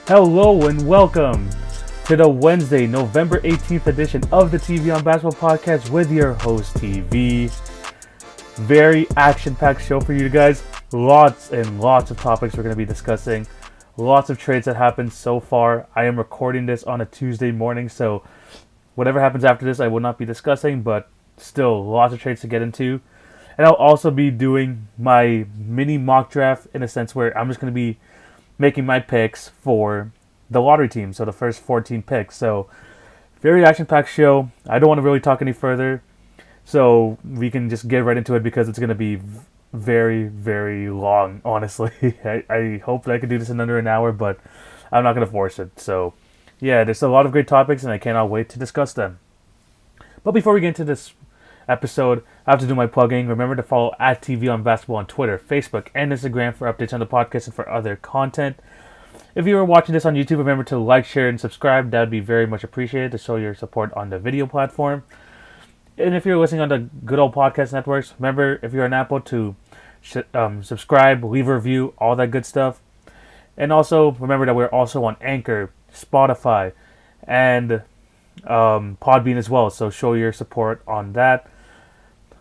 Hello and welcome to the Wednesday, November 18th edition of the TV on Basketball podcast with your host, TV. Very action-packed show for you guys. Lots and lots of topics we're going to be discussing. Lots of trades that happened so far. I am recording this on a Tuesday morning, so whatever happens after this I will not be discussing, but still lots of trades to get into. And I'll also be doing my mini mock draft in a sense where I'm just going to be making my picks for the lottery team, so the first 14 picks. So, very action-packed show. I don't want to really talk any further, so we can just get right into it because it's going to be very, very long, honestly. I hope that I can do this in under an hour, but I'm not going to force it. So, yeah, there's a lot of great topics, and I cannot wait to discuss them. But before we get into this episode, I have to do my plugging. Remember to follow at TV on Basketball on Twitter, Facebook, and Instagram for updates on the podcast and for other content. If you are watching this on YouTube, remember to like, share, and subscribe. That would be very much appreciated to show your support on the video platform. And if you're listening on the good old podcast networks, remember, if you're on Apple, to subscribe, leave a review, all that good stuff. And also, remember that we're also on Anchor, Spotify, and Podbean as well. So show your support on that.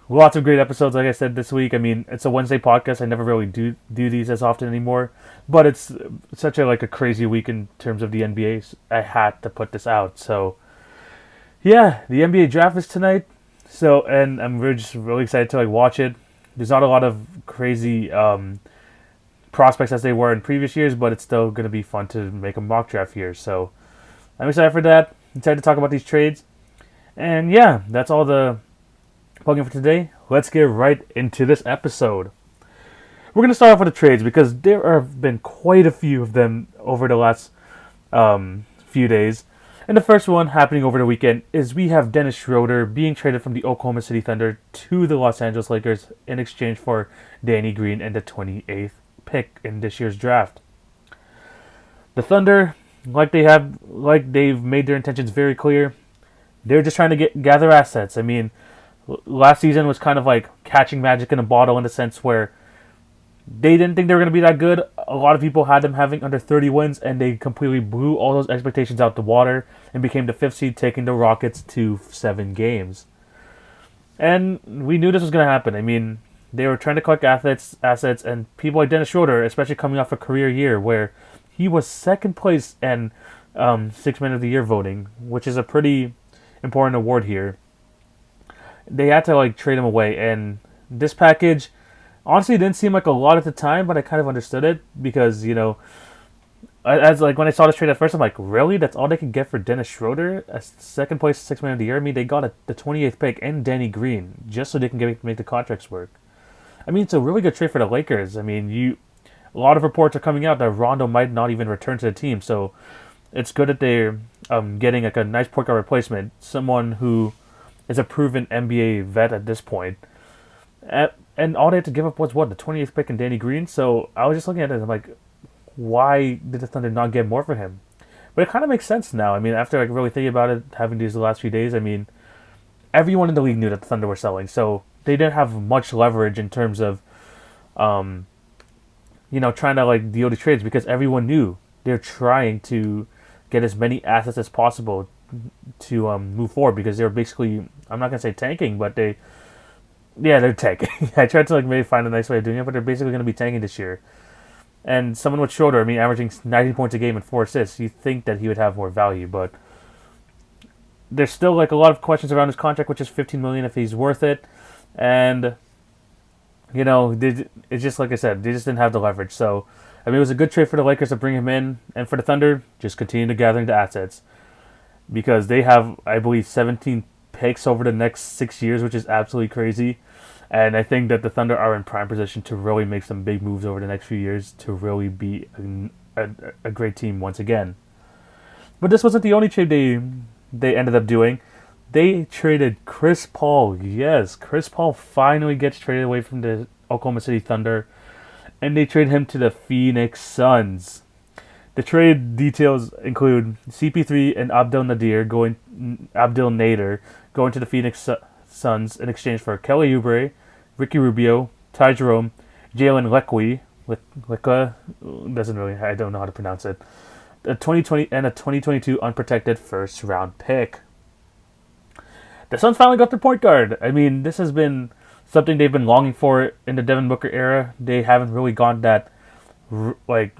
Lots of great episodes, like I said, this week. I mean, it's a Wednesday podcast. I never really do these as often anymore. But it's such a crazy week in terms of the NBA. So I had to put this out. So, yeah, the NBA draft is tonight. So, and I'm just really excited to watch it. There's not a lot of crazy prospects as they were in previous years, but it's still going to be fun to make a mock draft here. So, I'm excited for that. I'm excited to talk about these trades. And yeah, that's all the plugging for today. Let's get right into this episode. We're going to start off with the trades because there have been quite a few of them over the last few days. And the first one happening over the weekend is we have Dennis Schroeder being traded from the Oklahoma City Thunder to the Los Angeles Lakers in exchange for Danny Green and the 28th pick in this year's draft. The Thunder, they've made their intentions very clear. They're just trying to gather assets. I mean, last season was kind of like catching magic in a bottle in the sense where they didn't think they were going to be that good. A lot of people had them having under 30 wins, and they completely blew all those expectations out the water and became the 5th seed, taking the Rockets to 7 games. And we knew this was going to happen. I mean, they were trying to collect assets, and people like Dennis Schroeder, especially coming off a career year where he was second place in Sixth Man of the Year voting, which is a pretty important award here. They had to trade him away, and this package honestly didn't seem like a lot at the time, but I kind of understood it because as when I saw this trade at first, I'm like, really? That's all they could get for Dennis Schroeder, a second place Sixth Man of the Year? I mean, they got the 28th pick and Danny Green just so they can make the contracts work. I mean, it's a really good trade for the Lakers. I mean, a lot of reports are coming out that Rondo might not even return to the team, so it's good that they're getting a nice point guard replacement, someone who is a proven NBA vet at this point. And all they had to give up was, the 28th pick and Danny Green? So I was just looking at it and I'm like, why did the Thunder not get more for him? But it kind of makes sense now. I mean, after really thinking about it, having these the last few days, I mean, everyone in the league knew that the Thunder were selling. So they didn't have much leverage in terms of, trying to deal these trades because everyone knew they're trying to get as many assets as possible to move forward because they're basically, I'm not going to say tanking, but they're tanking. I tried to maybe find a nice way of doing it, but they're basically going to be tanking this year. And someone with Schroeder, I mean, averaging 19 points a game and 4 assists, you think that he would have more value, but there's still a lot of questions around his contract, which is $15 million if he's worth it. And it's just like I said, they just didn't have the leverage. So I mean, it was a good trade for the Lakers to bring him in, and for the Thunder, just continue to gathering the assets because they have, I believe, 17 picks over the next 6 years, which is absolutely crazy. And I think that the Thunder are in prime position to really make some big moves over the next few years to really be a great team once again. But this wasn't the only trade they ended up doing. They traded Chris Paul. Yes, Chris Paul finally gets traded away from the Oklahoma City Thunder, and they trade him to the Phoenix Suns. The trade details include CP3 and Abdel Nader going to the Phoenix Suns in exchange for Kelly Oubre, Ricky Rubio, Ty Jerome, Jalen Lecque, doesn't really, I don't know how to pronounce it, a 2020 and a 2022 unprotected first round pick. The Suns finally got their point guard. I mean, this has been something they've been longing for in the Devin Booker era. They haven't really gotten that like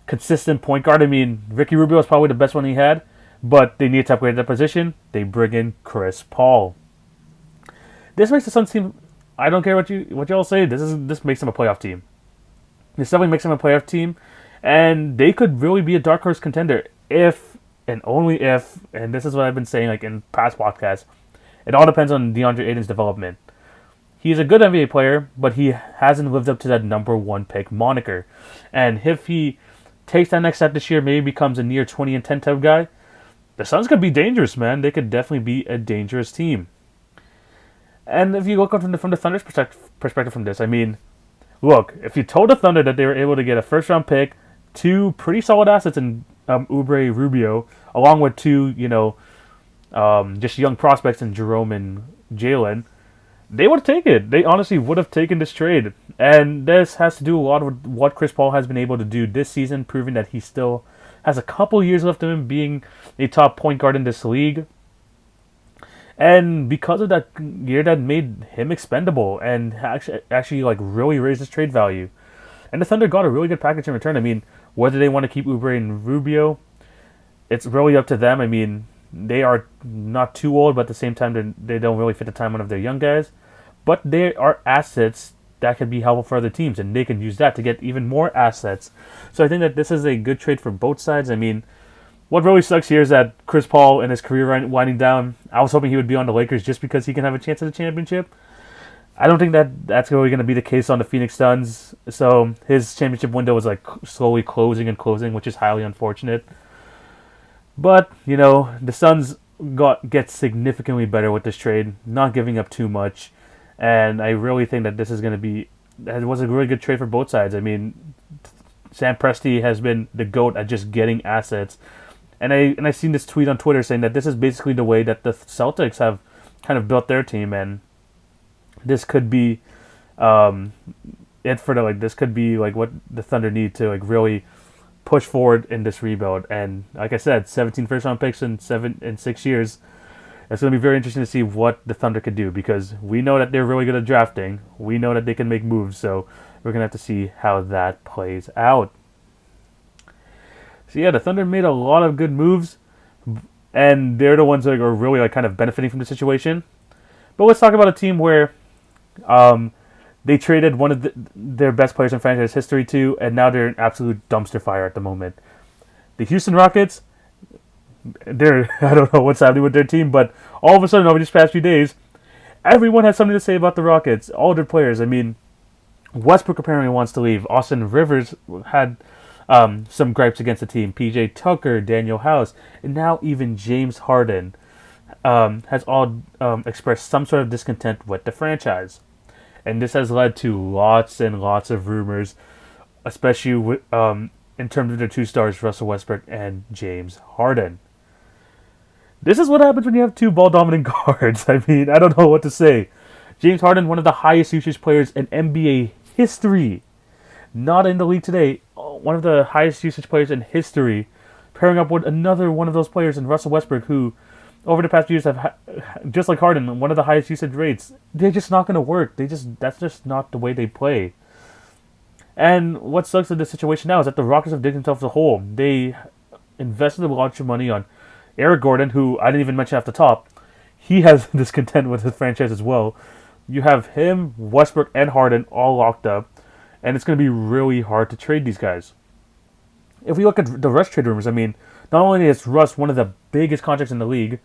consistent point guard. I mean, Ricky Rubio is probably the best one he had, but they need to upgrade that position. They bring in Chris Paul. This makes the Suns team. I don't care what y'all say. This makes them a playoff team. This definitely makes them a playoff team, and they could really be a dark horse contender if and only if. And this is what I've been saying like in past podcasts. It all depends on DeAndre Ayton's development. He's a good NBA player, but he hasn't lived up to that number one pick moniker. And if he takes that next step this year, maybe becomes a near 20-10 type guy, the Suns could be dangerous, man. They could definitely be a dangerous team. And if you look from the Thunder's perspective from this, I mean, look, if you told the Thunder that they were able to get a first-round pick, two pretty solid assets in Oubre Rubio, along with two, just young prospects in Jerome and Jalen, they would take it. They honestly would have taken this trade. And this has to do a lot with what Chris Paul has been able to do this season, proving that he still has a couple years left of him being a top point guard in this league. And because of that year, that made him expendable and actually like really raised his trade value. And the Thunder got a really good package in return. I mean, whether they want to keep Oubre and Rubio, it's really up to them. I mean, they are not too old, but at the same time, they don't really fit the timeline of their young guys. But they are assets that can be helpful for other teams, and they can use that to get even more assets. So I think that this is a good trade for both sides. I mean, what really sucks here is that Chris Paul and his career winding down, I was hoping he would be on the Lakers just because he can have a chance at a championship. I don't think that that's really going to be the case on the Phoenix Suns. So his championship window is like slowly closing, which is highly unfortunate. But, the Suns get significantly better with this trade, not giving up too much. And I really think that it was a really good trade for both sides. I mean, Sam Presti has been the GOAT at just getting assets. And I seen this tweet on Twitter saying that this is basically the way that the Celtics have kind of built their team, and this could be this could be like what the Thunder need to like really push forward in this rebuild. And like I said, 17 first round picks in 6 years. It's going to be very interesting to see what the Thunder could do, because we know that they're really good at drafting. We know that they can make moves, so we're going to have to see how that plays out. So yeah, the Thunder made a lot of good moves, and they're the ones that are really like kind of benefiting from the situation. But let's talk about a team where they traded one of their best players in franchise history to, and now they're an absolute dumpster fire at the moment. The Houston Rockets, I don't know what's happening with their team, but all of a sudden over these past few days, everyone has something to say about the Rockets. All their players. I mean, Westbrook apparently wants to leave. Austin Rivers had some gripes against the team. PJ Tucker, Daniel House, and now even James Harden has all expressed some sort of discontent with the franchise. And this has led to lots and lots of rumors, especially in terms of their two stars, Russell Westbrook and James Harden. This is what happens when you have two ball-dominant guards. I mean, I don't know what to say. James Harden, one of the highest usage players in NBA history. Not in the league today. One of the highest usage players in history. Pairing up with another one of those players in Russell Westbrook, who over the past few years have, just like Harden, one of the highest usage rates. They're just not going to work. That's just not the way they play. And what sucks in this situation now is that the Rockets have digged themselves a hole. They invested a lot of money on Eric Gordon, who I didn't even mention off the top. He has discontent with his franchise as well. You have him, Westbrook, and Harden all locked up, and it's going to be really hard to trade these guys. If we look at the Russ trade rumors, I mean, not only is Russ one of the biggest contracts in the league,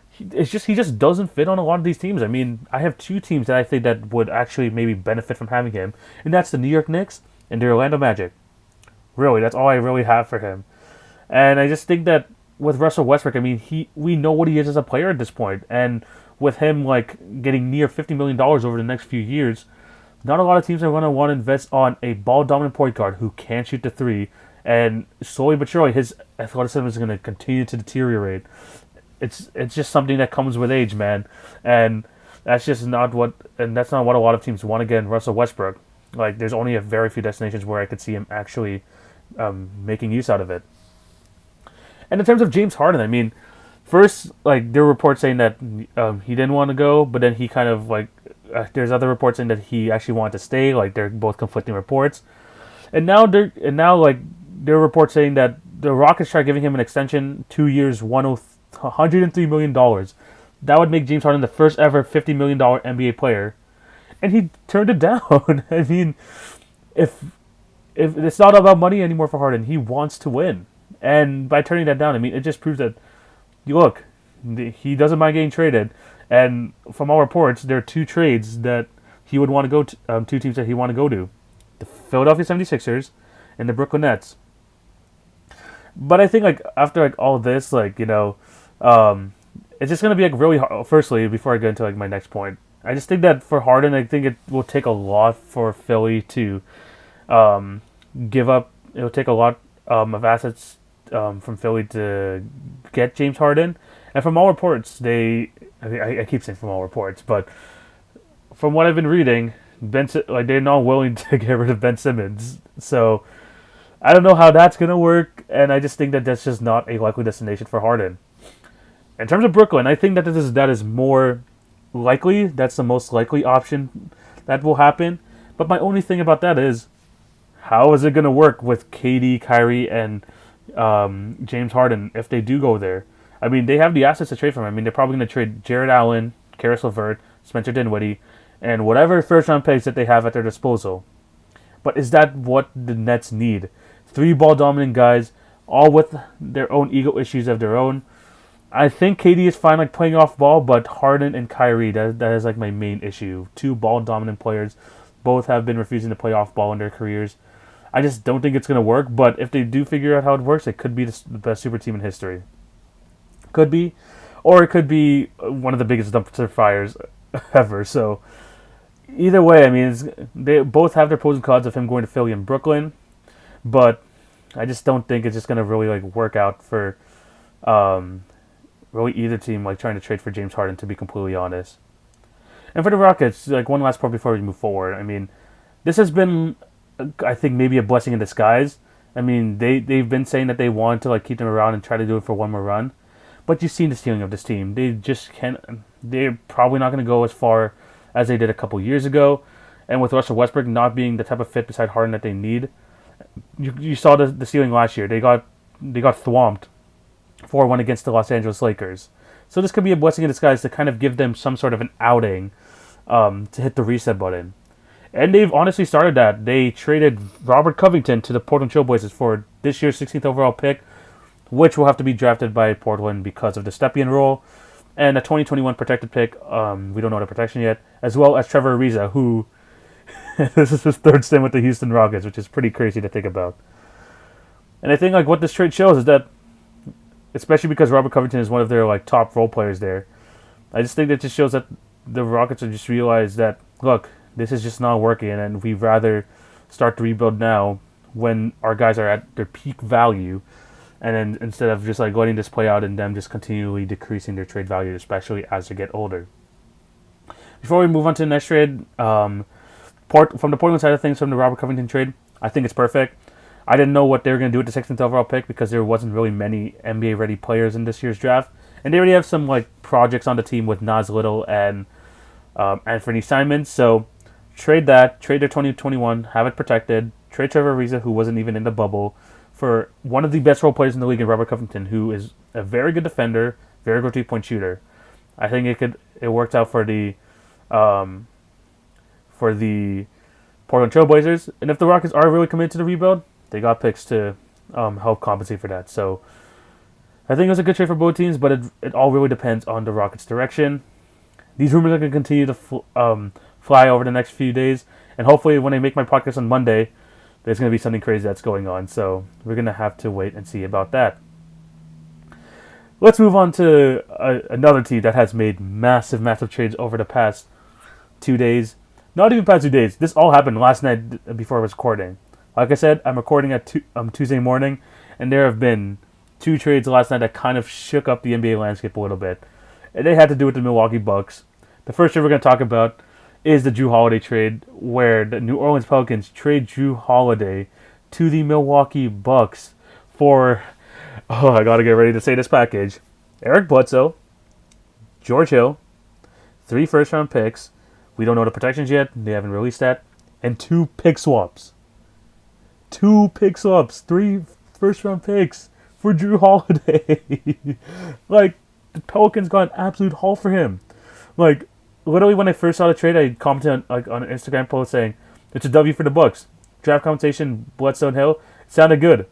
he just doesn't fit on a lot of these teams. I mean, I have two teams that I think that would actually maybe benefit from having him, and that's the New York Knicks and the Orlando Magic. Really, that's all I really have for him. And I just think that with Russell Westbrook, I mean, we know what he is as a player at this point, and with him like getting near $50 million over the next few years, not a lot of teams are going to want to invest on a ball-dominant point guard who can shoot the three, and slowly but surely his athleticism is going to continue to deteriorate. It's just something that comes with age, man, and that's not what a lot of teams want to get in Russell Westbrook. Like, there's only a very few destinations where I could see him actually making use out of it. And in terms of James Harden, I mean, first, like, there were reports saying that he didn't want to go, but then he kind of, like, there's other reports saying that he actually wanted to stay. Like, they're both conflicting reports. And now, like, there are reports saying that the Rockets tried giving him an extension, 2 years, $103 million. That would make James Harden the first ever $50 million NBA player. And he turned it down. I mean, if it's not about money anymore for Harden, he wants to win. And by turning that down, I mean, it just proves that, look, he doesn't mind getting traded. And from all reports, there are two trades that he would want to go to, two teams that he want to go to. The Philadelphia 76ers and the Brooklyn Nets. But I think, like, after, like, all this, like, you know, it's just going to be, like, really hard. Firstly, before I get into, like, my next point, I just think that for Harden, I think it will take a lot for Philly to give up. It will take a lot of assets from Philly to get James Harden. And from all reports, I keep saying from all reports, but from what I've been reading, they're not willing to get rid of Ben Simmons. So I don't know how that's going to work, and I just think that that's just not a likely destination for Harden. In terms of Brooklyn, I think that that is more likely. That's the most likely option that will happen. But my only thing about that is, how is it going to work with KD, Kyrie, and James Harden if they do go there? I mean, they have the assets to trade for him. I mean, they're probably going to trade Jared Allen, Karis LeVert, Spencer Dinwiddie, and whatever first-round picks that they have at their disposal. But is that what the Nets need? 3 ball-dominant guys, all with their own ego issues of their own. I think KD is fine, like, playing off ball, but Harden and Kyrie, that is, like, my main issue. 2 ball-dominant players. Both have been refusing to play off ball in their careers. I just don't think it's going to work, but if they do figure out how it works, it could be the best super team in history. Could be. Or it could be one of the biggest dumpster fires ever. So, either way, I mean, they both have their pros and cons of him going to Philly and Brooklyn, but I just don't think it's just going to really, like, work out for really either team, like, trying to trade for James Harden, to be completely honest. And for the Rockets, like, one last point before we move forward. I mean, this has been, I think, maybe a blessing in disguise. I mean, they've been saying that they want to, like, keep them around and try to do it for one more run. But you've seen the ceiling of this team. They just can't. They're probably not going to go as far as they did a couple years ago. And with Russell Westbrook not being the type of fit beside Harden that they need, you saw the ceiling last year. They got thwomped 4-1 against the Los Angeles Lakers. So this could be a blessing in disguise to kind of give them some sort of an outing to hit the reset button. And they've honestly started that. They traded Robert Covington to the Portland Trail Blazers for this year's 16th overall pick, which will have to be drafted by Portland because of the Stepien rule, and a 2021 protected pick, we don't know the protection yet, as well as Trevor Ariza, who, this is his 3rd stint with the Houston Rockets, which is pretty crazy to think about. And I think, like, what this trade shows is that, especially because Robert Covington is one of their, like, top role players there, I just think that just shows that the Rockets have just realized that, look, this is just not working, and we'd rather start the rebuild now when our guys are at their peak value, and then instead of just, like, letting this play out and them just continually decreasing their trade value, especially as they get older. Before we move on to the next trade, from the Portland side of things, from the Robert Covington trade, I think it's perfect. I didn't know what they were going to do with the 16th overall pick because there wasn't really many NBA-ready players in this year's draft. And they already have some, like, projects on the team with Nas Little and Anthony Simons. So trade that, trade their 2021, have it protected, trade Trevor Ariza, who wasn't even in the bubble, for one of the best role players in the league in Robert Covington, who is a very good defender, very good 3-point shooter. I think it worked out for the Portland Trail Blazers. And if the Rockets are really committed to the rebuild, they got picks to help compensate for that. So I think it was a good trade for both teams, but it all really depends on the Rockets' direction. These rumors are going to continue to fly over the next few days, and hopefully when I make my podcast on Monday, there's going to be something crazy that's going on. So we're going to have to wait and see about that. Let's move on to another team that has made massive, massive trades over the past 2 days. Not even past 2 days. This all happened last night before I was recording. Like I said, I'm recording at Tuesday morning, and there have been 2 trades last night that kind of shook up the NBA landscape a little bit. And they had to do with the Milwaukee Bucks. The first trade we're going to talk about is the Jrue Holiday trade, where the New Orleans Pelicans trade Jrue Holiday to the Milwaukee Bucks for, oh, I gotta get ready to say this package: Eric Bledsoe, George Hill, 3 first-round picks. We don't know the protections yet. They haven't released that. And 2 pick swaps. 2 pick swaps. 3 first-round picks for Drew Holiday. Like, the Pelicans got an absolute haul for him. Like, literally when I first saw the trade, I commented on an Instagram post saying, it's a W for the Bucks. Draft compensation, Bledsoe and Hill, it sounded good.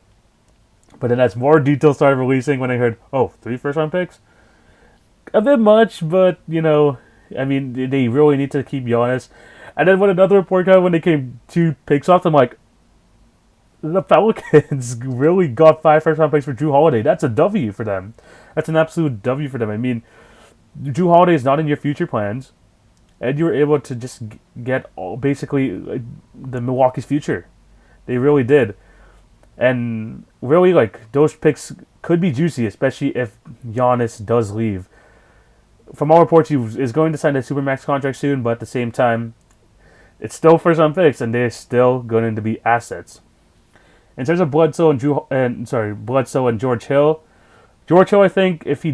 But then as more details started releasing, when I heard, 3 first-round picks? A bit much, but, I mean, they really need to keep Giannis. And then when another report came, when they came 2 picks off, I'm like, the Pelicans really got 5 first-round picks for Drew Holiday. That's a W for them. That's an absolute W for them. I mean, Drew Holiday is not in your future plans, and you were able to just get basically the Milwaukee's future. They really did. And really, those picks could be juicy, especially if Giannis does leave. From all reports, he is going to sign a Supermax contract soon, but at the same time, it's still first-round picks, and they're still going to be assets. In terms of Bledsoe and George Hill, I think if he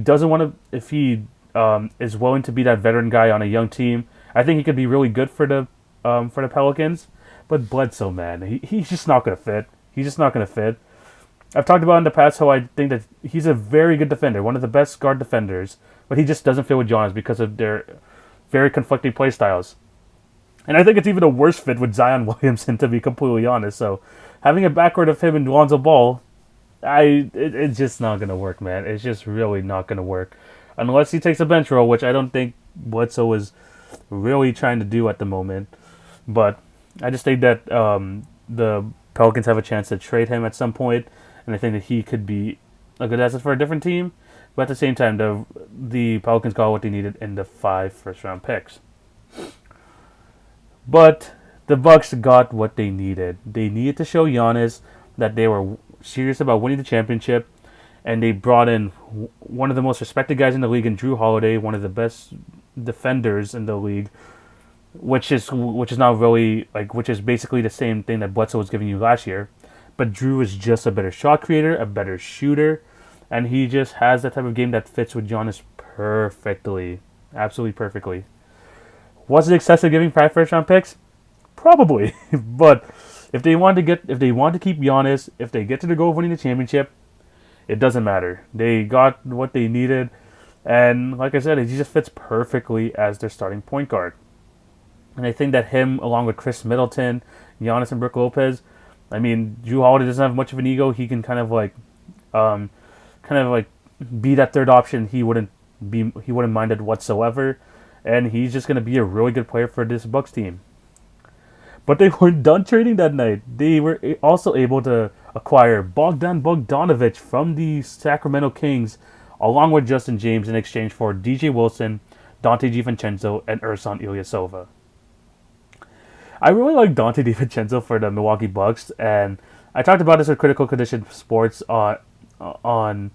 is willing to be that veteran guy on a young team, I think he could be really good for the Pelicans. But Bledsoe, man, he's just not going to fit. He's just not going to fit. I've talked about in the past how I think that he's a very good defender, one of the best guard defenders, but he just doesn't fit with Giannis because of their very conflicting play styles. And I think it's even a worse fit with Zion Williamson, to be completely honest. So having a backcourt of him and Lonzo Ball, it's just not going to work, man. It's just really not going to work. Unless he takes a bench role, which I don't think Bledsoe is really trying to do at the moment. But I just think that the Pelicans have a chance to trade him at some point, and I think that he could be a good asset for a different team. But at the same time, the Pelicans got what they needed in the 5 first-round picks. But the Bucks got what they needed. They needed to show Giannis that they were serious about winning the championship, and they brought in one of the most respected guys in the league in Drew Holiday, one of the best defenders in the league, which is not really which is basically the same thing that Bledsoe was giving you last year. But Drew is just a better shot creator, a better shooter, and he just has that type of game that fits with Giannis perfectly, absolutely perfectly. Was it excessive giving 5 first-round picks? Probably, but if they want to keep Giannis, if they get to the goal of winning the championship, it doesn't matter. They got what they needed, and like I said, he just fits perfectly as their starting point guard. And I think that him, along with Chris Middleton, Giannis, and Brook Lopez, I mean, Drew Holiday doesn't have much of an ego. He can kind of be that third option. He wouldn't mind it whatsoever, and he's just gonna be a really good player for this Bucks team. But they weren't done trading that night. They were also able to acquire Bogdan Bogdanovic from the Sacramento Kings, along with Justin James, in exchange for DJ Wilson, Dante DiVincenzo, and Ersan Ilyasova. I really like Dante DiVincenzo for the Milwaukee Bucks, and I talked about this with Critical Condition Sports on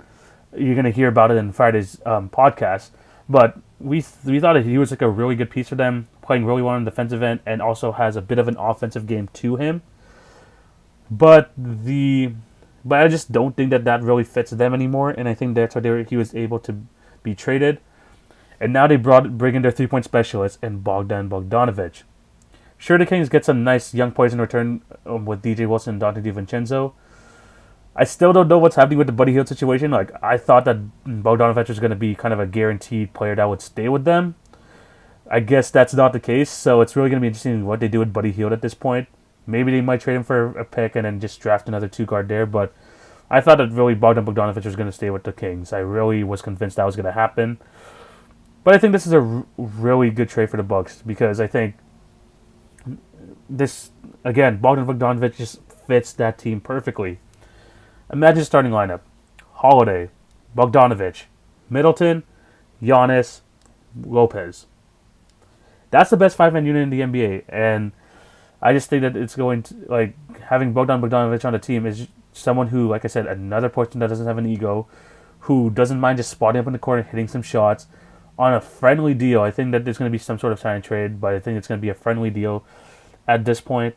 you're going to hear about it in Friday's podcast, but we thought that he was a really good piece for them, playing really well on the defensive end, and also has a bit of an offensive game to him. But I just don't think that really fits them anymore, and I think that's why he was able to be traded. And now they bring in their 3-point specialist in Bogdan Bogdanovic. Sure, the Kings get some nice young players in return with DJ Wilson and Dante DiVincenzo. I still don't know what's happening with the Buddy Hield situation. I thought that Bogdanovic was going to be kind of a guaranteed player that would stay with them. I guess that's not the case, so it's really going to be interesting what they do with Buddy Hield at this point. Maybe they might trade him for a pick and then just draft another 2-guard there, but I thought that really Bogdan Bogdanovic was going to stay with the Kings. I really was convinced that was going to happen. But I think this is a really good trade for the Bucks, because I think Bogdan Bogdanovic just fits that team perfectly. Imagine starting lineup: Holiday, Bogdanovic, Middleton, Giannis, Lopez. That's the best 5-man unit in the NBA, and I just think that it's going to, having Bogdan Bogdanovic on the team is someone who, like I said, another person that doesn't have an ego, who doesn't mind just spotting up in the court and hitting some shots on a friendly deal. I think that there's going to be some sort of sign and trade, but I think it's going to be a friendly deal at this point.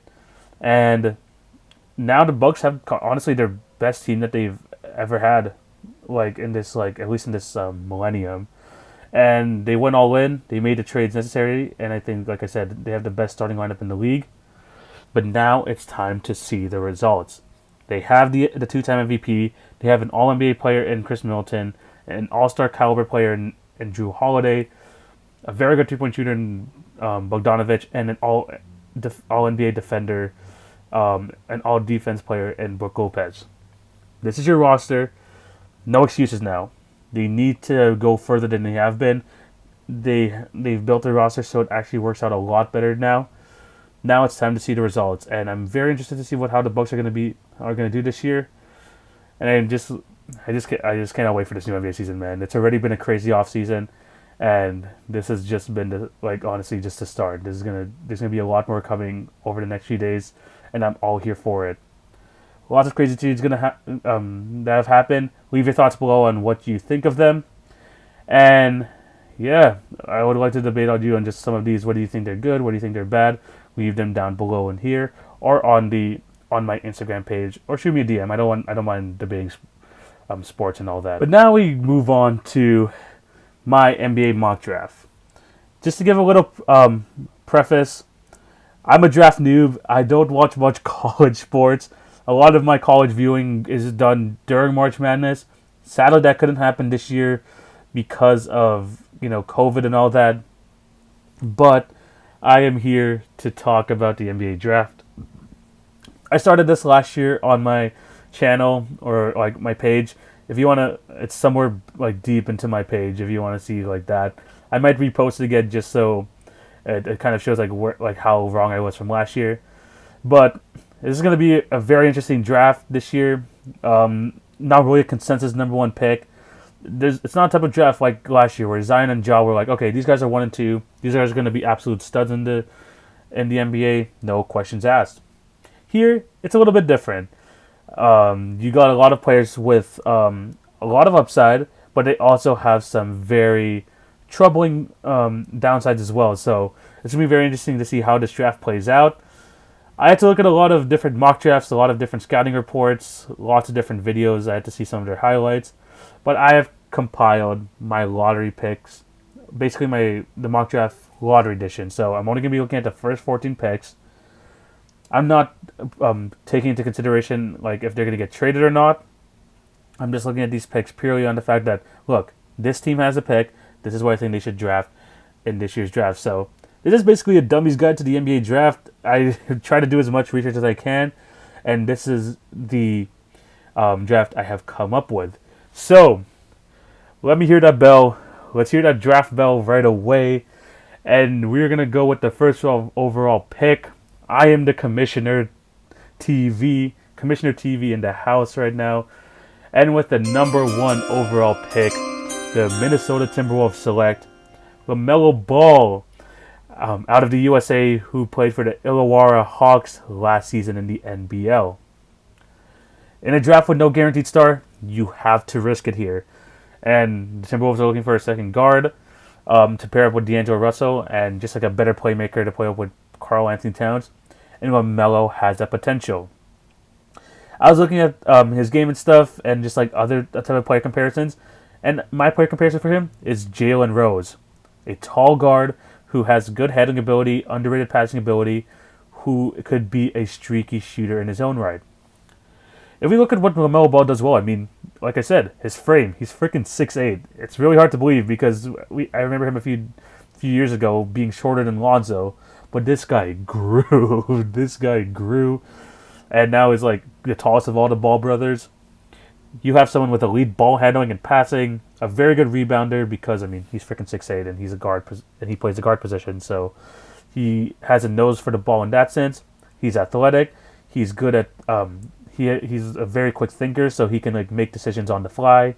And now the Bucks have honestly their best team that they've ever had, like in this at least in this millennium. And they went all in. They made the trades necessary, and I think, like I said, they have the best starting lineup in the league. But now it's time to see the results. They have the two-time MVP. They have an All-NBA player in Chris Middleton, an All-Star caliber player in Drew Holiday, a very good three-point shooter in Bogdanovich, and an All-NBA defender, an All-Defense player in Brook Lopez. This is your roster. No excuses now. They need to go further than they have been. They've built their roster so it actually works out a lot better now. Now it's time to see the results, and I'm very interested to see how the Bucks are going to do this year. And I just cannot wait for this new NBA season, man. It's already been a crazy off season, and this has just been honestly just the start. There's gonna be a lot more coming over the next few days, and I'm all here for it. Lots of crazy things that have happened. Leave your thoughts below on what you think of them, and yeah, I would like to debate on you on just some of these. What do you think they're good? What do you think they're bad? Leave them down below in here or on my Instagram page, or shoot me a DM. I don't mind debating sports and all that. But now we move on to my NBA mock draft. Just to give a little preface, I'm a draft noob. I don't watch much college sports. A lot of my college viewing is done during March Madness. Sadly, that couldn't happen this year because of COVID and all that. But I am here to talk about the NBA draft. I started this last year on my channel or my page. If you want to, it's somewhere deep into my page. If you want to see that, I might repost it again just so it kind of shows how wrong I was from last year. But this is going to be a very interesting draft this year. Not really a consensus number one pick. It's not a type of draft like last year where Zion and Ja were okay, these guys are 1 and 2. These guys are going to be absolute studs in the NBA. No questions asked. Here, it's a little bit different. You got a lot of players with a lot of upside, but they also have some very troubling downsides as well. So it's going to be very interesting to see how this draft plays out. I had to look at a lot of different mock drafts, a lot of different scouting reports, lots of different videos. I had to see some of their highlights. But I have compiled my lottery picks, basically the mock draft lottery edition. So I'm only going to be looking at the first 14 picks. I'm not taking into consideration if they're going to get traded or not. I'm just looking at these picks purely on the fact that, look, this team has a pick. This is what I think they should draft in this year's draft. So this is basically a dummy's guide to the NBA draft. I try to do as much research as I can, and this is the draft I have come up with. So let me hear that bell. Let's hear that draft bell right away. And we're going to go with the first overall pick. I am the Commissioner TV in the house right now. And with the number 1 overall pick, the Minnesota Timberwolves select LaMelo Ball out of the USA, who played for the Illawarra Hawks last season in the NBL. In a draft with no guaranteed star, you have to risk it here. And the Timberwolves are looking for a second guard to pair up with D'Angelo Russell and just a better playmaker to play up with Karl Anthony Towns. And LaMelo has that potential. I was looking at his game and stuff and just other type of player comparisons. And my player comparison for him is Jalen Rose, a tall guard who has good heading ability, underrated passing ability, who could be a streaky shooter in his own right. If we look at what LaMelo Ball does well, I mean, like I said, his frame, he's freaking 6'8". It's really hard to believe because I remember him a few years ago being shorter than Lonzo, but this guy grew. And now he's the tallest of all the Ball brothers. You have someone with elite ball handling and passing, a very good rebounder because, he's freaking 6'8", and he's a guard, and he plays the guard position, so he has a nose for the ball in that sense. He's athletic. He's good at he's a very quick thinker, so he can make decisions on the fly.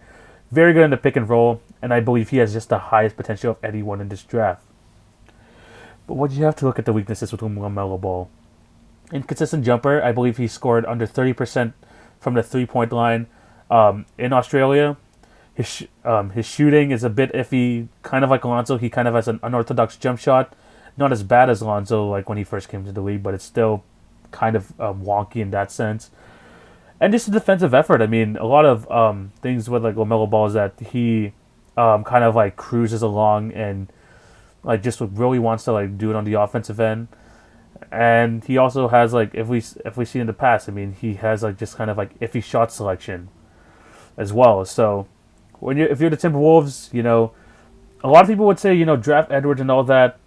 Very good in the pick and roll, and I believe he has just the highest potential of anyone in this draft. But what you have to look at the weaknesses with LaMelo Ball. Inconsistent jumper. I believe he scored under 30% from the 3-point line in Australia. His shooting is a bit iffy, kind of like Lonzo. He kind of has an unorthodox jump shot. Not as bad as Lonzo when he first came to the league, but it's still kind of wonky in that sense. And just a defensive effort. I mean, a lot of things with like LaMelo Ball is that he kind of like cruises along and like just really wants to like do it on the offensive end. And he also has like if we see in the past, I mean, he has like just kind of like iffy shot selection as well. So if you're the Timberwolves, a lot of people would say draft Edwards and all that.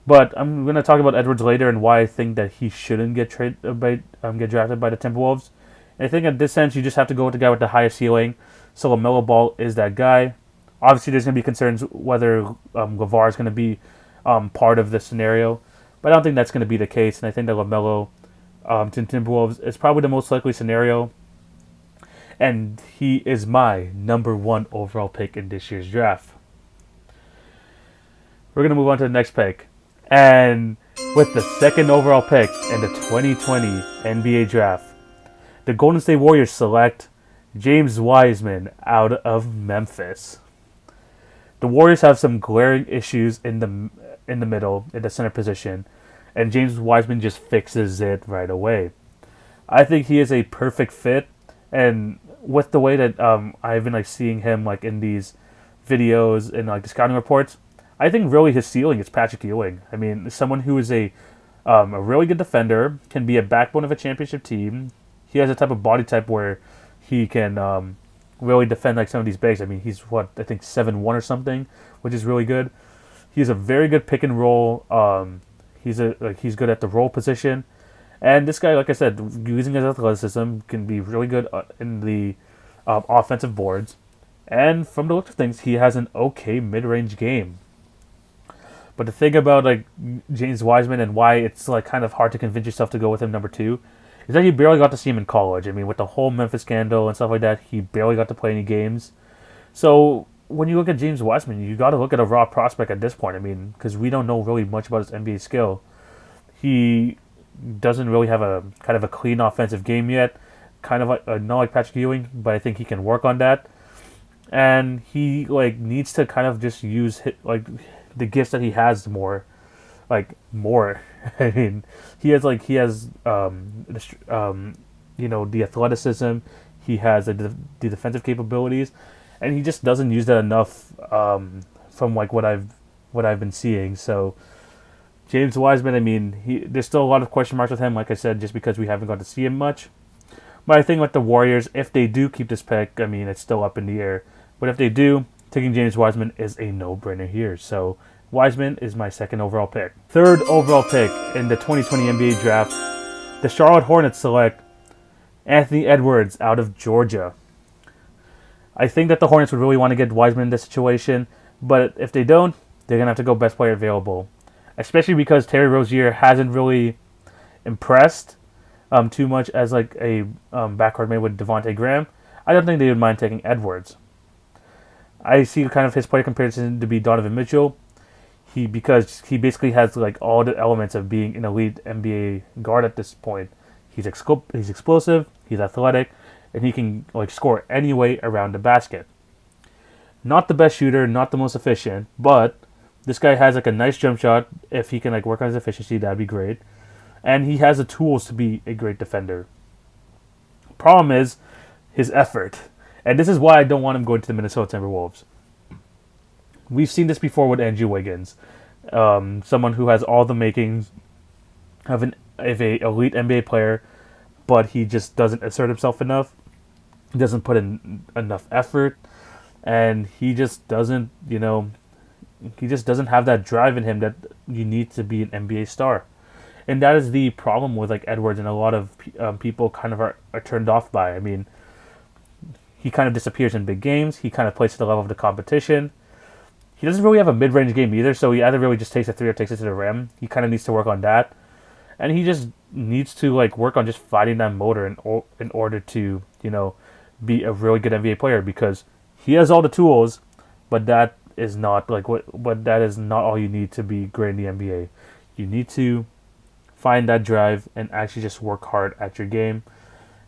But I'm going to talk about Edwards later and why I think that he shouldn't get drafted by the Timberwolves. And I think in this sense, you just have to go with the guy with the highest ceiling. So LaMelo Ball is that guy. Obviously, there's going to be concerns whether LeVar is going to be part of this scenario. But I don't think that's going to be the case. And I think that LaMelo to Timberwolves is probably the most likely scenario. And he is my number 1 overall pick in this year's draft. We're going to move on to the next pick. And with the second overall pick in the 2020 NBA draft, the Golden State Warriors select James Wiseman out of Memphis. The Warriors have some glaring issues in the middle, in the center position, and James Wiseman just fixes it right away. I think he is a perfect fit, and with the way that I've been like seeing him like in these videos and like the scouting reports, I think really his ceiling is Patrick Ewing. I mean, someone who is a really good defender, can be a backbone of a championship team. He has a type of body type where he can really defend like some of these bigs. I mean, he's 7'1" or something, which is really good. He's a very good pick and roll. He's good at the role position, and this guy, like I said, using his athleticism, can be really good in the offensive boards. And from the looks of things, he has an okay mid-range game. But the thing about like James Wiseman and why it's like kind of hard to convince yourself to go with him number 2 is that you barely got to see him in college. I mean, with the whole Memphis scandal and stuff like that, he barely got to play any games. So when you look at James Wiseman, you got to look at a raw prospect at this point. I mean, because we don't know really much about his NBA skill. He doesn't really have a kind of a clean offensive game yet. Kind of like not like Patrick Ewing, but I think he can work on that. And he like needs to kind of just use the gifts that he has more. I mean, he has the athleticism, he has the defensive capabilities, and he just doesn't use that enough from like what I've been seeing. So James Wiseman, I mean, there's still a lot of question marks with him, like I said, just because we haven't got to see him much. But I think with the Warriors, if they do keep this pick, I mean, it's still up in the air. But if they do, taking James Wiseman is a no-brainer here. So Wiseman is my second overall pick. Third overall pick in the 2020 NBA draft, the Charlotte Hornets select Anthony Edwards out of Georgia. I think that the Hornets would really want to get Wiseman in this situation, but if they don't, they're going to have to go best player available. Especially because Terry Rozier hasn't really impressed too much as like a backcourt mate with Devontae Graham. I don't think they would mind taking Edwards. I see kind of his play comparison to be Donovan Mitchell. Because he basically has like all the elements of being an elite NBA guard at this point. He's explosive, he's athletic, and he can like score any way around the basket. Not the best shooter, not the most efficient, but this guy has like a nice jump shot. If he can like work on his efficiency, that'd be great. And he has the tools to be a great defender. Problem is his effort. And this is why I don't want him going to the Minnesota Timberwolves. We've seen this before with Andrew Wiggins, someone who has all the makings of an elite NBA player, but he just doesn't assert himself enough. He doesn't put in enough effort, and he just doesn't have that drive in him that you need to be an NBA star. And that is the problem with like Edwards, and a lot of people kind of are turned off by. I mean, he kind of disappears in big games. He kind of plays to the level of the competition. He doesn't really have a mid-range game either, so he either really just takes a 3 or takes it to the rim. He kind of needs to work on that. And he just needs to like work on just fighting that motor in order to, be a really good NBA player, because he has all the tools, but that is not all you need to be great in the NBA. You need to find that drive and actually just work hard at your game.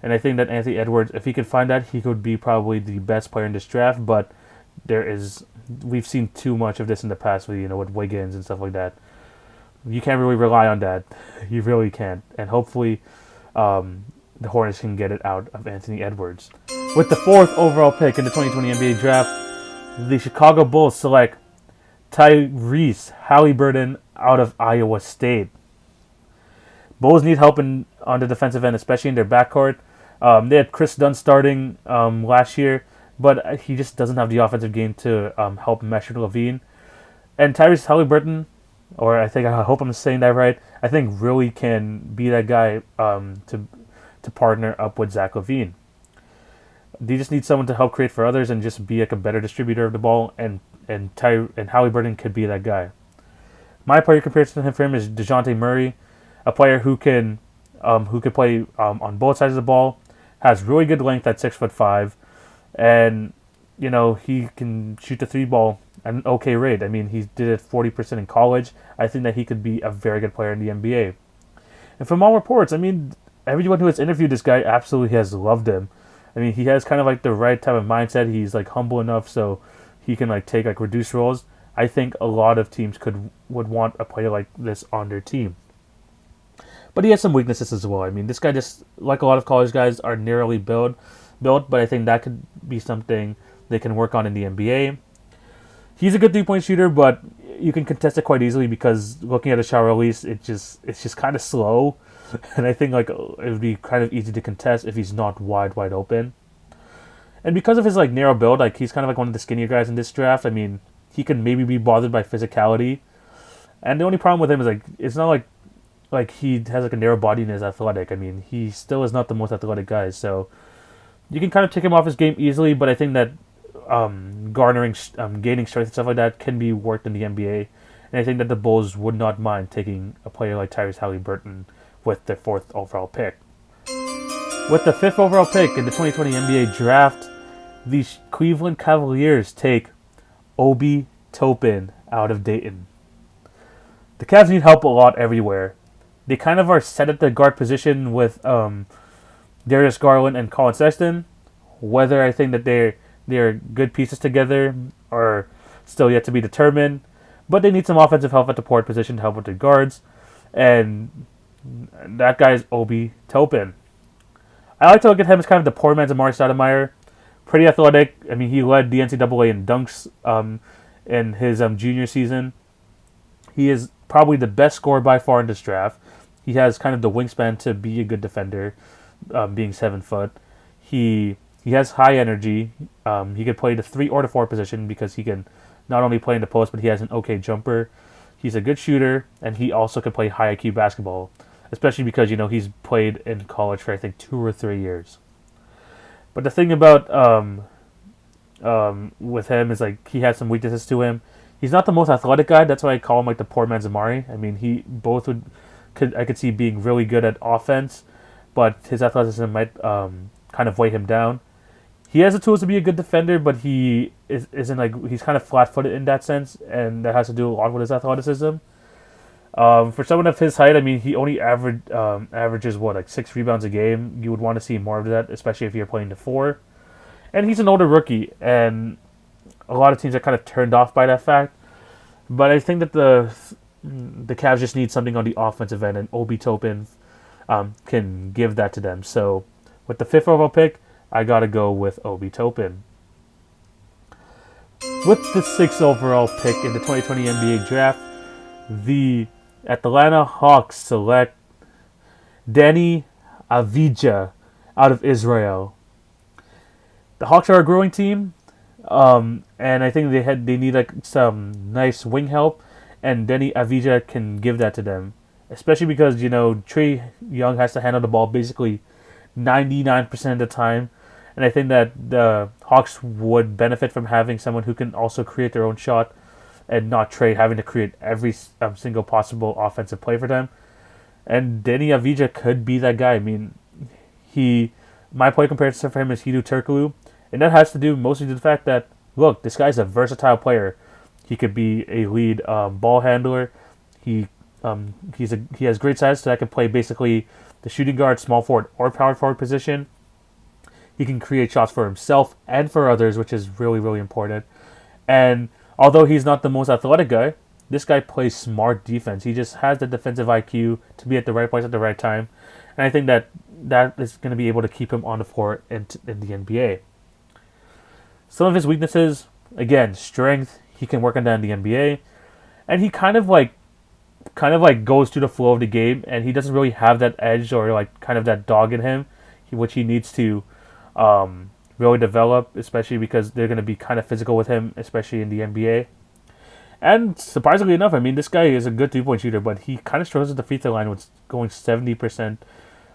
And I think that Anthony Edwards, if he could find that, he could be probably the best player in this draft, but we've seen too much of this in the past with Wiggins and stuff like that. you can't really rely on that. You really can't. And hopefully the Hornets can get it out of Anthony Edwards. With the 4th overall pick in the 2020 NBA Draft, the Chicago Bulls select Tyrese Halliburton out of Iowa State. Bulls need help on the defensive end, especially in their backcourt. They had Chris Dunn starting last year, but he just doesn't have the offensive game to help mesh with Levine. And Tyrese Halliburton, I hope I'm saying that right, I think really can be that guy to partner up with Zach LaVine. They just need someone to help create for others and just be like a better distributor of the ball, and Halliburton could be that guy. My player comparison for him is DeJounte Murray, a player who can play on both sides of the ball, has really good length at 6'5", and he can shoot the 3-ball at an okay rate. I mean, he did it 40% in college. I think that he could be a very good player in the NBA. And from all reports, I mean, everyone who has interviewed this guy absolutely has loved him. I mean, he has kind of like the right type of mindset. He's like humble enough so he can like take like reduced roles. I think a lot of teams would want a player like this on their team. But he has some weaknesses as well. I mean, this guy just, like a lot of college guys, are narrowly built, but I think that could be something they can work on in the NBA. He's a good 3-point shooter, but you can contest it quite easily because looking at a shot release, it's just kind of slow. And I think like it would be kind of easy to contest if he's not wide open. And because of his like narrow build, like he's kind of like one of the skinnier guys in this draft. I mean, he can maybe be bothered by physicality. And the only problem with him is like it's not like he has like a narrow body and is athletic. I mean, he still is not the most athletic guy. So you can kind of take him off his game easily, but I think that gaining strength and stuff like that can be worked in the NBA. And I think that the Bulls would not mind taking a player like Tyrese Halliburton with their 4th overall pick. With the 5th overall pick in the 2020 NBA Draft, the Cleveland Cavaliers take Obi Toppin out of Dayton. The Cavs need help a lot everywhere. They kind of are set at the guard position with Darius Garland and Colin Sexton. Whether I think that they're good pieces together are still yet to be determined. But they need some offensive help at the forward position to help with the guards. And that guy is Obi Toppin. I like to look at him as kind of the poor man's Amari Stoudemire. Pretty athletic. I mean, he led the NCAA in dunks in his junior season. He is probably the best scorer by far in this draft. He has kind of the wingspan to be a good defender, being 7 foot. He has high energy. He can play the 3 or the 4 position because he can not only play in the post, but he has an okay jumper. He's a good shooter, and he also can play high IQ basketball, especially because, he's played in college for, I think, 2 or 3 years. But the thing about with him is, like, he has some weaknesses to him. He's not the most athletic guy. That's why I call him, like, the poor man's Amari. I mean, I could see being really good at offense, but his athleticism might kind of weigh him down. He has the tools to be a good defender, but he isn't like he's kind of flat-footed in that sense, and that has to do a lot with his athleticism. For someone of his height, I mean, he only averages 6 rebounds a game. You would want to see more of that, especially if you're playing the 4. And he's an older rookie, and a lot of teams are kind of turned off by that fact. But I think that the Cavs just need something on the offensive end, and Obi Toppin can give that to them. So with the 5th overall pick, I gotta go with Obi Toppin. With the 6th overall pick in the 2020 NBA Draft, the Atlanta Hawks select Deni Avdija out of Israel. The Hawks are a growing team, and I think they need like some nice wing help, and Deni Avdija can give that to them, especially because Trae Young has to handle the ball basically 99% of the time. And I think that the Hawks would benefit from having someone who can also create their own shot and not Trae having to create every single possible offensive play for them. And Deni Avdija could be that guy. I mean, my play comparison for him is Hedo Turkoglu. And that has to do mostly with the fact that, look, this guy's a versatile player. He could be a lead ball handler. He has great size, so that can play basically the shooting guard, small forward, or power forward position. He can create shots for himself and for others, which is really, really important. And although he's not the most athletic guy, this guy plays smart defense. He just has the defensive IQ to be at the right place at the right time. And I think that is going to be able to keep him on the floor in the NBA. Some of his weaknesses, again, strength. He can work on that in the NBA. And he kind of like goes through the flow of the game, and he doesn't really have that edge or like kind of that dog in him, which he needs to really develop, especially because they're going to be kind of physical with him, especially in the NBA. And surprisingly enough, I mean, this guy is a good 3-point shooter, but he kind of struggles at the free throw line with going 70%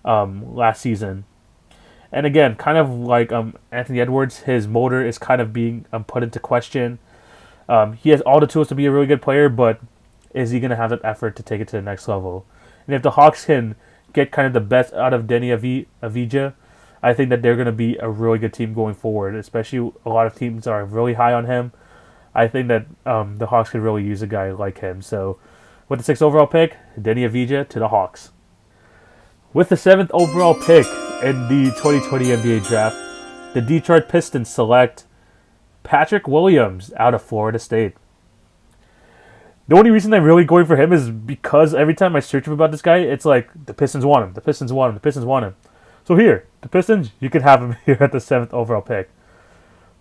last season. And again, kind of like Anthony Edwards, his motor is kind of being put into question. He has all the tools to be a really good player, but is he going to have that effort to take it to the next level? And if the Hawks can get kind of the best out of Denny Avdija, I think that they're going to be a really good team going forward, especially a lot of teams are really high on him. I think that the Hawks could really use a guy like him. So with the 6th overall pick, Denny Avdija to the Hawks. With the 7th overall pick in the 2020 NBA draft, the Detroit Pistons select Patrick Williams out of Florida State. The only reason I'm really going for him is because every time I search about this guy, it's like, the Pistons want him, the Pistons want him, the Pistons want him. So here, the Pistons, you can have him here at the 7th overall pick.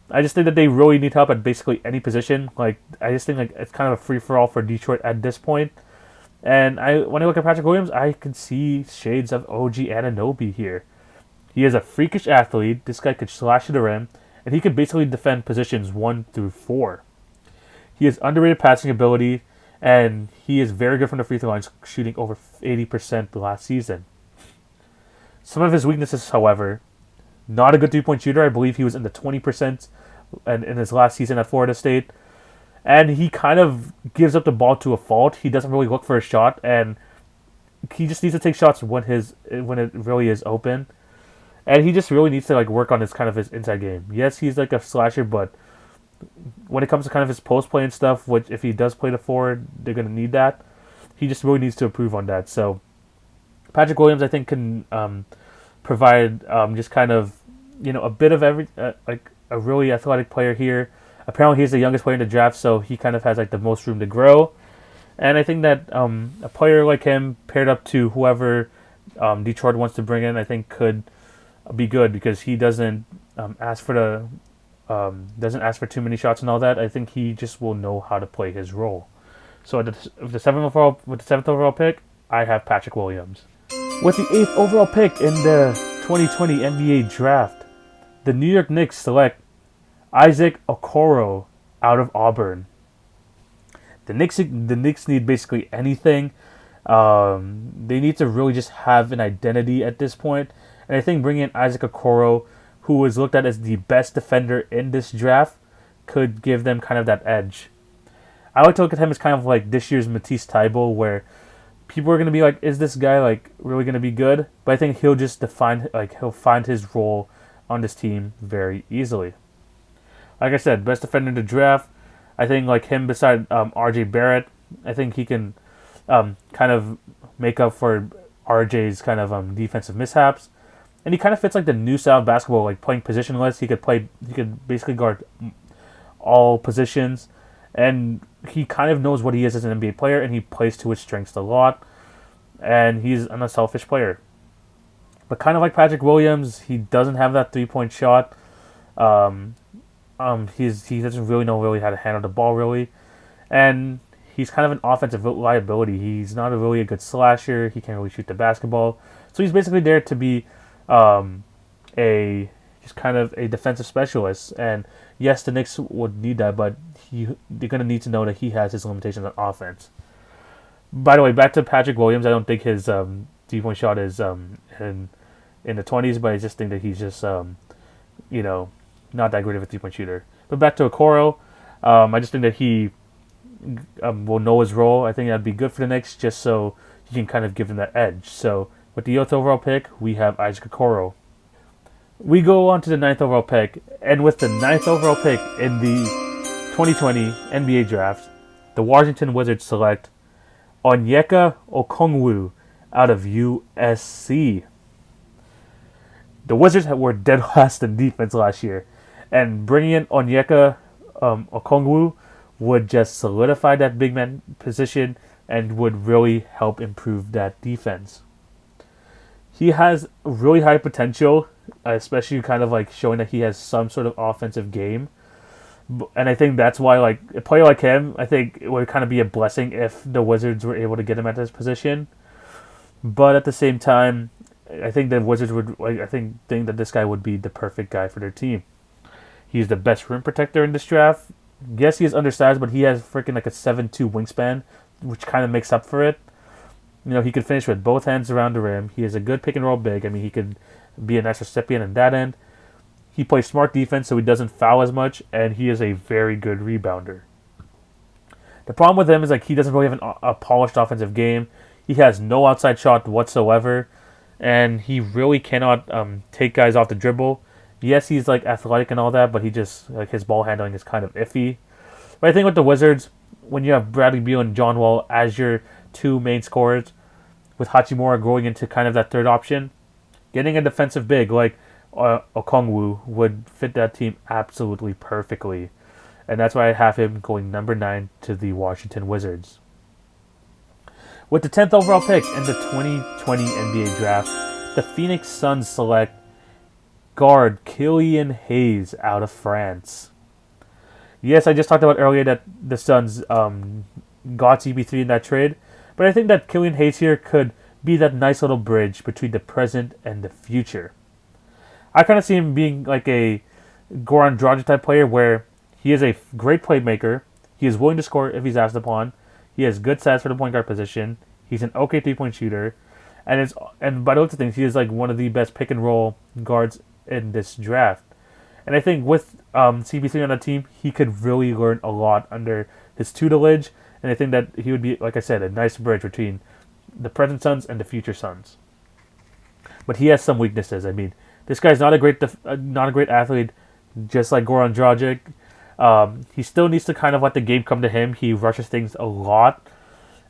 I just think that they really need help at basically any position. Like, I just think like it's kind of a free-for-all for Detroit at this point. And when I look at Patrick Williams, I can see shades of OG Anunoby here. He is a freakish athlete. This guy could slash to the rim, and he could basically defend positions 1 through 4. He has underrated passing ability, and he is very good from the free throw line, shooting over 80% last season. Some of his weaknesses, however, not a good 3-point shooter. I believe he was in the 20% in his last season at Florida State. And he kind of gives up the ball to a fault. He doesn't really look for a shot, and he just needs to take shots when it really is open. And he just really needs to like work on his inside game. Yes, he's like a slasher, but when it comes to kind of his post play and stuff, which if he does play the forward, they're gonna need that. He just really needs to improve on that. So Patrick Williams, I think, can provide just kind of a bit of every like a really athletic player here. Apparently, he's the youngest player in the draft, so he kind of has like the most room to grow. And I think that a player like him paired up to whoever Detroit wants to bring in, I think could be good because he doesn't ask for too many shots and all that. I think he just will know how to play his role. So with the 7th overall pick, I have Patrick Williams. With the 8th overall pick in the 2020 NBA draft, the New York Knicks select Isaac Okoro out of Auburn. The Knicks need basically anything. They need to really just have an identity at this point. And I think bringing in Isaac Okoro, who is looked at as the best defender in this draft, could give them kind of that edge. I like to look at him as kind of like this year's Matisse Thybulle, where people are going to be like, is this guy like really going to be good? But I think he'll just he'll find his role on this team very easily. Like I said, best defender in the draft. I think like him beside RJ Barrett, I think he can kind of make up for RJ's kind of defensive mishaps. And he kind of fits like the new style of basketball, like playing positionless. He could basically guard all positions. And he kind of knows what he is as an NBA player, and he plays to his strengths a lot. And he's an unselfish player. But kind of like Patrick Williams, he doesn't have that 3-point shot. He doesn't really know how to handle the ball really, and he's kind of an offensive liability. He's not really a good slasher. He can't really shoot the basketball, so he's basically there to be he's kind of a defensive specialist. And yes, the Knicks would need that, but they're gonna need to know that he has his limitations on offense. By the way, back to Patrick Williams, I don't think his 3-point shot is in the 20s, but I just think that he's just not that great of a 3-point shooter. But back to Okoro, I just think that he will know his role. I think that'd be good for the Knicks, just so he can kind of give them that edge. So with the 8th overall pick, we have Isaac Okoro. We go on to the 9th overall pick, and with the 9th overall pick in the 2020 NBA draft, the Washington Wizards select Onyeka Okongwu out of USC. The Wizards were dead last in defense last year, and bringing in Onyeka Okongwu would just solidify that big man position and would really help improve that defense. He has really high potential, especially kind of like showing that he has some sort of offensive game. And I think that's why, like, a player like him, I think it would kind of be a blessing if the Wizards were able to get him at this position. But at the same time, I think the Wizards would, like, think that this guy would be the perfect guy for their team. He's the best rim protector in this draft. Yes, he is undersized, but he has freaking like a 7'2" wingspan, which kind of makes up for it. You know, he could finish with both hands around the rim. He is a good pick and roll big. I mean, he could be a nice recipient in that end. He plays smart defense, so he doesn't foul as much, and he is a very good rebounder. The problem with him is, like, he doesn't really have a polished offensive game. He has no outside shot whatsoever, and he really cannot take guys off the dribble. Yes, he's like athletic and all that, but he just, like, his ball handling is kind of iffy. But I think with the Wizards, when you have Bradley Beal and John Wall as your two main scorers, with Hachimura growing into kind of that third option, getting a defensive big like Okongwu would fit that team absolutely perfectly. And that's why I have him going number 9 to the Washington Wizards. With the 10th overall pick in the 2020 NBA Draft, the Phoenix Suns select guard Killian Hayes out of France. Yes, I just talked about earlier that the Suns got CP3 in that trade, but I think that Killian Hayes here could be that nice little bridge between the present and the future. I kind of see him being like a Goran Dragic type player where he is a great playmaker, he is willing to score if he's asked upon, he has good stats for the point guard position, he's an okay 3-point shooter, and by the looks of things, he is like one of the best pick and roll guards in this draft. And I think with CP3 on the team, he could really learn a lot under his tutelage. And I think that he would be, like I said, a nice bridge between the present Suns and the future Suns. But he has some weaknesses. I mean, this guy's not a great athlete, just like Goran Dragic. He still needs to kind of let the game come to him. He rushes things a lot,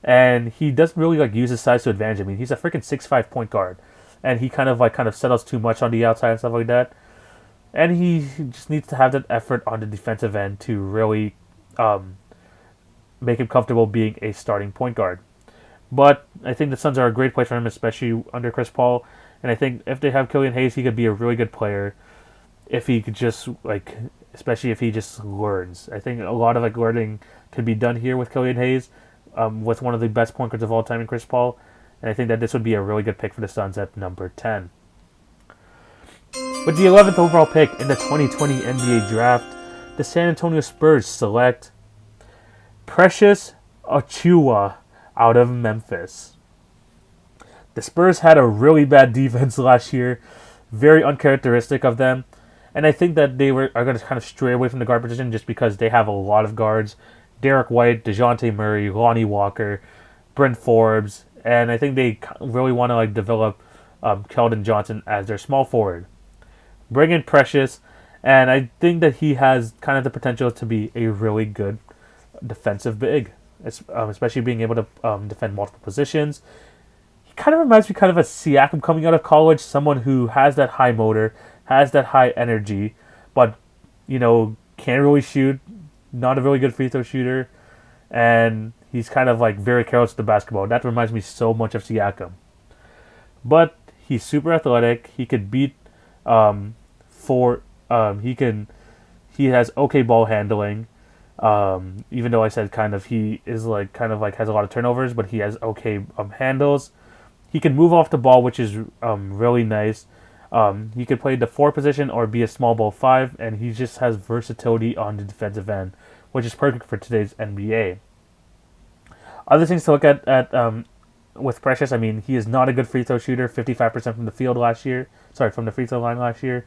and he doesn't really like use his size to advantage. I mean, he's a freaking 6'5" point guard, and he kind of settles too much on the outside and stuff like that. And he just needs to have that effort on the defensive end to really make him comfortable being a starting point guard. But I think the Suns are a great place for him, especially under Chris Paul. And I think if they have Killian Hayes, he could be a really good player if he could just, especially if he just learns. I think a lot of learning could be done here with Killian Hayes, with one of the best point guards of all time in Chris Paul. And I think that this would be a really good pick for the Suns at number 10. With the 11th overall pick in the 2020 NBA Draft, the San Antonio Spurs select Precious Achiuwa out of Memphis. The Spurs had a really bad defense last year, very uncharacteristic of them, and I think that they are going to kind of stray away from the guard position just because they have a lot of guards. Derek White, DeJounte Murray, Lonnie Walker, Brent Forbes, and I think they really want to develop Keldon Johnson as their small forward. Bring in Precious, and I think that he has kind of the potential to be a really good defensive big, especially being able to defend multiple positions. He kind of reminds me of a Siakam coming out of college, someone who has that high motor, has that high energy, but, can't really shoot, not a really good free throw shooter, and he's kind of very careless with the basketball. That reminds me so much of Siakam. But he's super athletic. He could beat he has okay ball handling. Even though I said he is has a lot of turnovers, but he has okay handles. He can move off the ball, which is really nice. He could play the 4 position or be a small ball 5, and he just has versatility on the defensive end, which is perfect for today's NBA. Other things to look at with Precious, I mean, he is not a good free throw shooter, 55% from the field from the free throw line last year.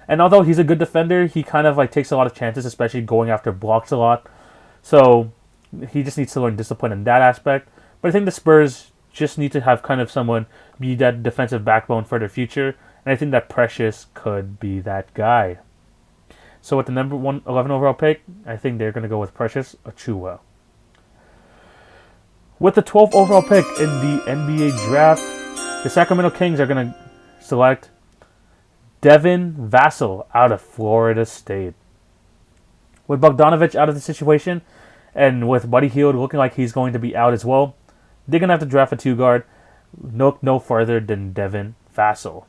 And although he's a good defender, he kind of takes a lot of chances, especially going after blocks a lot. So he just needs to learn discipline in that aspect. But I think the Spurs just need to have someone be that defensive backbone for their future. And I think that Precious could be that guy. So with the number 11 overall pick, I think they're going to go with Precious Achiuwa. With the 12th overall pick in the NBA Draft, the Sacramento Kings are going to select Devin Vassell out of Florida State. With Bogdanovich out of the situation, And with Buddy Hield looking like he's going to be out as well, they're going to have to draft a 2 guard. Look no further than Devin Vassell.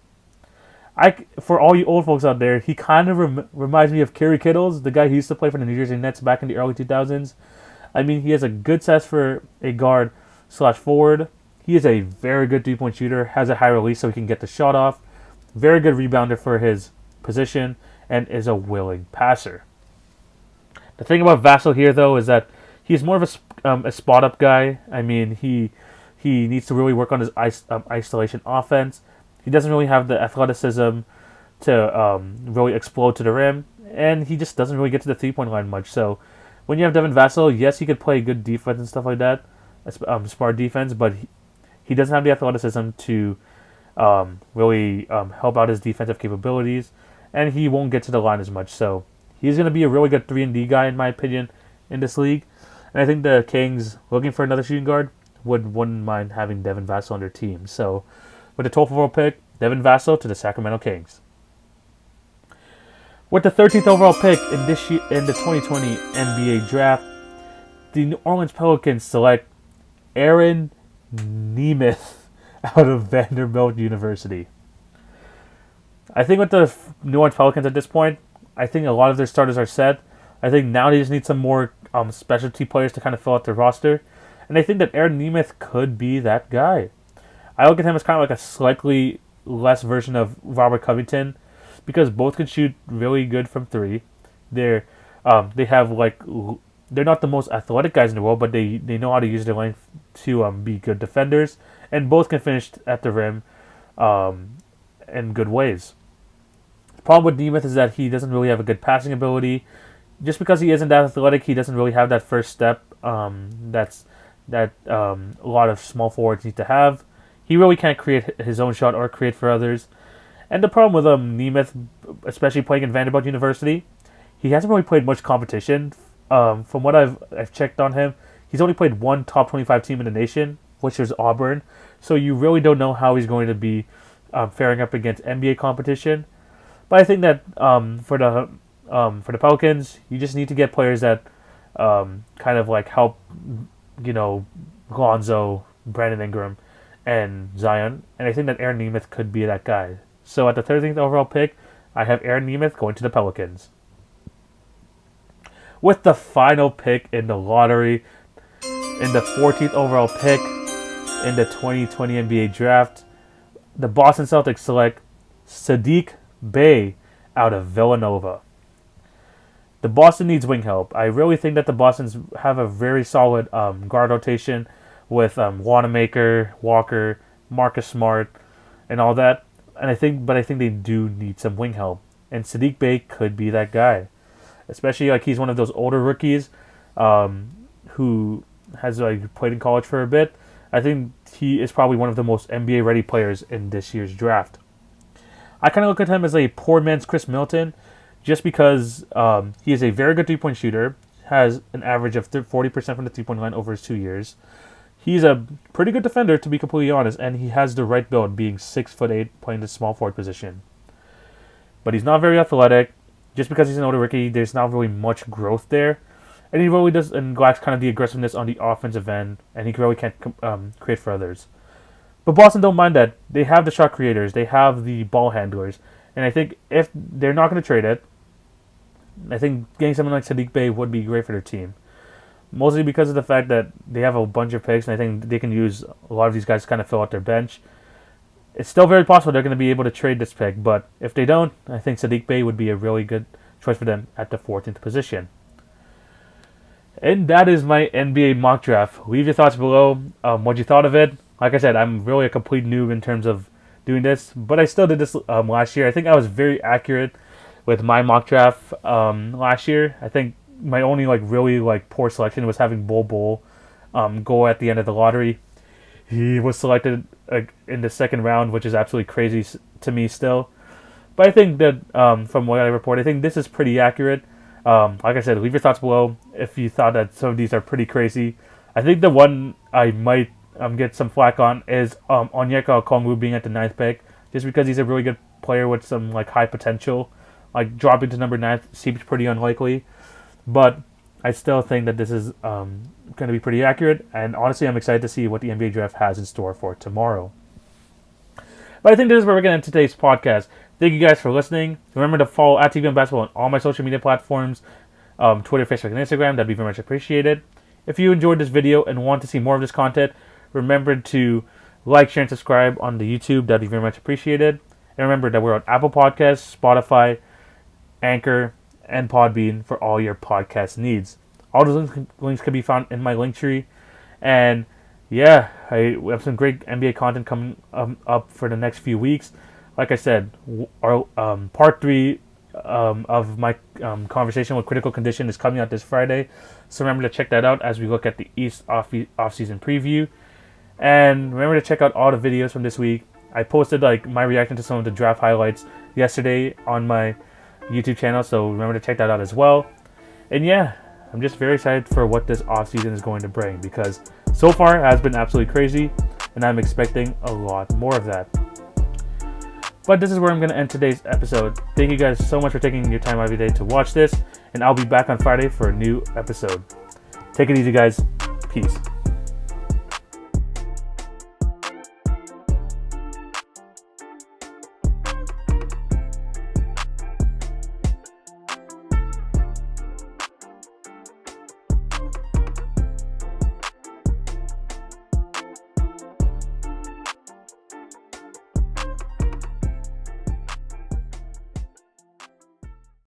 For all you old folks out there, he kind of reminds me of Kerry Kittles, the guy who used to play for the New Jersey Nets back in the early 2000s. I mean, he has a good size for a guard/forward. He is a very good 3-point shooter, has a high release so he can get the shot off. Very good rebounder for his position, and is a willing passer. The thing about Vassell here, though, is that he's more of a spot-up guy. I mean, he needs to really work on his isolation offense. He doesn't really have the athleticism to really explode to the rim, and he just doesn't really get to the 3-point line much. So when you have Devin Vassell, yes, he could play good defense and stuff like that, smart defense, but he doesn't have the athleticism to really help out his defensive capabilities, and he won't get to the line as much. So he's going to be a really good 3-and-D guy, in my opinion, in this league. And I think the Kings, looking for another shooting guard, wouldn't mind having Devin Vassell on their team. So with the 12th overall pick, Devin Vassell to the Sacramento Kings. With the 13th overall pick in the 2020 NBA Draft, the New Orleans Pelicans select Aaron Nemeth out of Vanderbilt University. I think with the New Orleans Pelicans at this point, I think a lot of their starters are set. I think now they just need some more specialty players to kind of fill out their roster. And I think that Aaron Nemeth could be that guy. I look at him as kind of like a slightly less version of Robert Covington, because both can shoot really good from 3. They have they're not the most athletic guys in the world, but they know how to use their length to be good defenders, and both can finish at the rim in good ways. The problem with Nemeth is that he doesn't really have a good passing ability. Just because he isn't that athletic, he doesn't really have that first step that a lot of small forwards need to have. He really can't create his own shot or create for others. And the problem with Nemeth, especially playing in Vanderbilt University, he hasn't really played much competition. From what I've checked on him, he's only played one top 25 team in the nation, which is Auburn. So you really don't know how he's going to be faring up against NBA competition. But I think that for the Pelicans, you just need to get players that kind of like help, Lonzo, Brandon Ingram, and Zion. And I think that Aaron Nemeth could be that guy. So at the 13th overall pick, I have Aaron Nemeth going to the Pelicans. With the final pick in the lottery, in the 14th overall pick in the 2020 NBA Draft, the Boston Celtics select Saddiq Bey out of Villanova. The Boston needs wing help. I really think that the Bostons have a very solid guard rotation with Wanamaker, Walker, Marcus Smart, and all that. I think they do need some wing help, and Saddiq Bey could be that guy, especially he's one of those older rookies who has played in college for a bit. I think he is probably one of the most NBA ready players in this year's draft. I kind of look at him as a poor man's Chris Middleton, just because he is a very good 3-point shooter, has an average of 40% from the 3-point line over his 2 years. He's a pretty good defender, to be completely honest, and he has the right build, being 6'8", playing the small forward position. But he's not very athletic. Just because he's an older rookie, there's not really much growth there. And he really does and lacks kind of the aggressiveness on the offensive end, and he really can't create for others. But Boston don't mind that. They have the shot creators. They have the ball handlers. And I think if they're not going to trade it, I think getting someone like Saddiq Bey would be great for their team. Mostly because of the fact that they have a bunch of picks, and I think they can use a lot of these guys to kind of fill out their bench. It's still very possible they're going to be able to trade this pick, but if they don't, I think Saddiq Bey would be a really good choice for them at the 14th position. And that is my NBA mock draft. Leave your thoughts below, what you thought of it. Like I said, I'm really a complete noob in terms of doing this, but I still did this last year. I think I was very accurate with my mock draft last year. I think my only really poor selection was having Bol go at the end of the lottery. He was selected in the second round, which is absolutely crazy to me still. But I think that from what I report, I think this is pretty accurate. Like I said, leave your thoughts below if you thought that some of these are pretty crazy. I think the one I might get some flack on is Onyeka Okongwu being at the 9th pick, just because he's a really good player with some high potential. Dropping to number 9 seems pretty unlikely. But I still think that this is going to be pretty accurate, and honestly, I'm excited to see what the NBA draft has in store for tomorrow. But I think this is where we're going to end today's podcast. Thank you guys for listening. Remember to follow at TV on Basketball on all my social media platforms, Twitter, Facebook, and Instagram. That'd be very much appreciated. If you enjoyed this video and want to see more of this content, remember to like, share, and subscribe on the YouTube. That'd be very much appreciated. And remember that we're on Apple Podcasts, Spotify, Anchor, and Podbean for all your podcast needs. All those links can be found in my link tree. And yeah, we have some great NBA content coming up for the next few weeks. Like I said, our part 3 of my conversation with Critical Condition is coming out this Friday. So remember to check that out as we look at the East off-season preview. And remember to check out all the videos from this week. I posted my reaction to some of the draft highlights yesterday on my YouTube channel, so remember to check that out as well. And yeah, I'm just very excited for what this offseason is going to bring, because so far it has been absolutely crazy, and I'm expecting a lot more of that. But this is where I'm going to end today's episode. Thank you guys so much for taking your time out of your day to watch this, and I'll be back on Friday for a new episode. Take it easy, guys. Peace.